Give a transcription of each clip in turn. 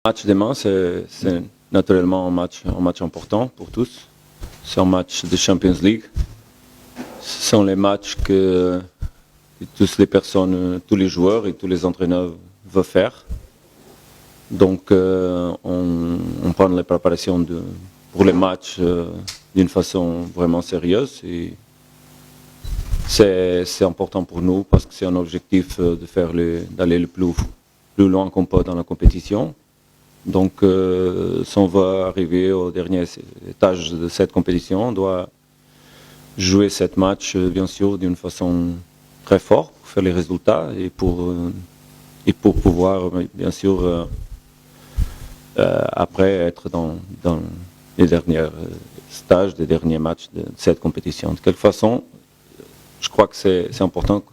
match demain, c'est naturellement un match important pour tous. C'est un match de Champions League. Ce sont les matchs que toutes les personnes, tous les joueurs et tous les entraîneurs veulent faire. Donc, on prend les préparations pour les matchs d'une façon vraiment sérieuse. Et c'est important pour nous parce que c'est un objectif d'aller le plus loin qu'on peut dans la compétition. Donc, si on veut arriver au dernier étage de cette compétition, on doit jouer cette match, bien sûr, d'une façon très forte pour faire les résultats et pour pouvoir, bien sûr, après être dans les derniers stages, les derniers matchs de cette compétition. De quelque façon, je crois que c'est important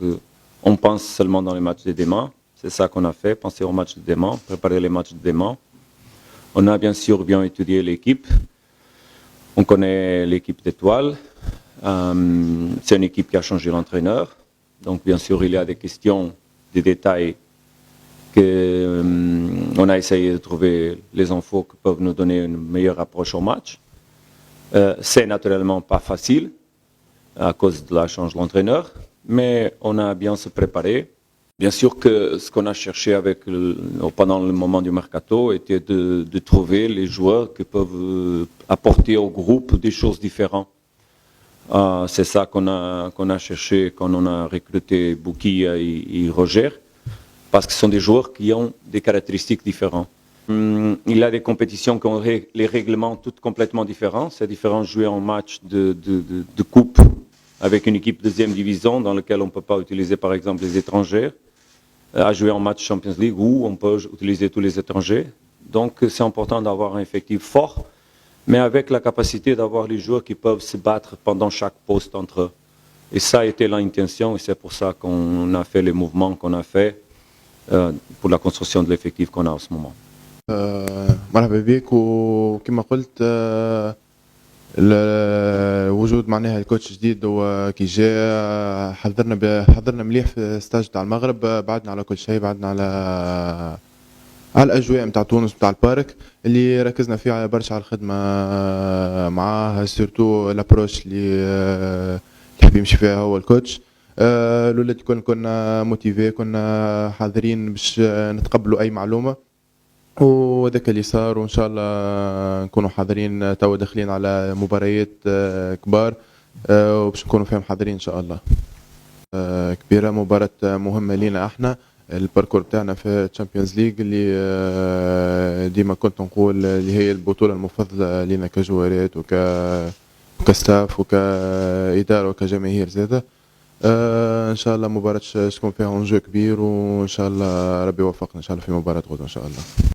qu'on pense seulement dans les matchs de demain. C'est ça qu'on a fait, penser aux matchs de demain, préparer les matchs de demain. On a bien sûr bien étudié l'équipe. On connaît l'équipe d'Étoiles. C'est une équipe qui a changé l'entraîneur. Donc bien sûr, il y a des questions, des détails qu'on a essayé de trouver les infos qui peuvent nous donner une meilleure approche au match. C'est naturellement pas facile à cause de la change de l'entraîneur, mais on a bien se préparé. Bien sûr que ce qu'on a cherché pendant le moment du mercato était de trouver les joueurs qui peuvent apporter au groupe des choses différentes. C'est ça qu'on a cherché quand on a recruté Bouki et Roger, parce que ce sont des joueurs qui ont des caractéristiques différentes. Il y a des compétitions qui ont les règlements toutes complètement différents. C'est différent de jouer un match de coupe avec une équipe deuxième division dans laquelle on ne peut pas utiliser par exemple les étrangers, à jouer en match Champions League où on peut utiliser tous les étrangers. Donc c'est important d'avoir un effectif fort, mais avec la capacité d'avoir les joueurs qui peuvent se battre pendant chaque poste entre eux. Et ça a été l'intention et c'est pour ça qu'on a fait les mouvements qu'on a fait pour la construction de l'effectif qu'on a en ce moment. مرحبا بك وكما قلت وجود معناها الكوتش جديد وكي جاء حضرنا مليح في ستاج تاع المغرب بعدنا على كل شيء بعدنا على الاجواء نتاع تونس نتاع البارك اللي ركزنا فيه على برشا على الخدمه معاه سورتو لابروش اللي يحب يمشي فيها هو الكوتش الولاد الكل كنا موتيفي كنا حاضرين باش نتقبلوا اي معلومه وذاك اللي صار وان شاء الله نكونوا حاضرين توا داخلين على مباريات كبار وباش نكونوا فيهم حاضرين ان شاء الله كبيره مباراه مهمه لينا احنا الباركور تاعنا في الشامبيونز ليج اللي ديما كنت نقول اللي هي البطوله المفضله لينا كجوارات وكستاف وكاداره وكجماهير زاده ان شاء الله مباراه تكون فيها انجو كبير وان شاء الله ربي يوفقنا ان شاء الله في مباراه غدا ان شاء الله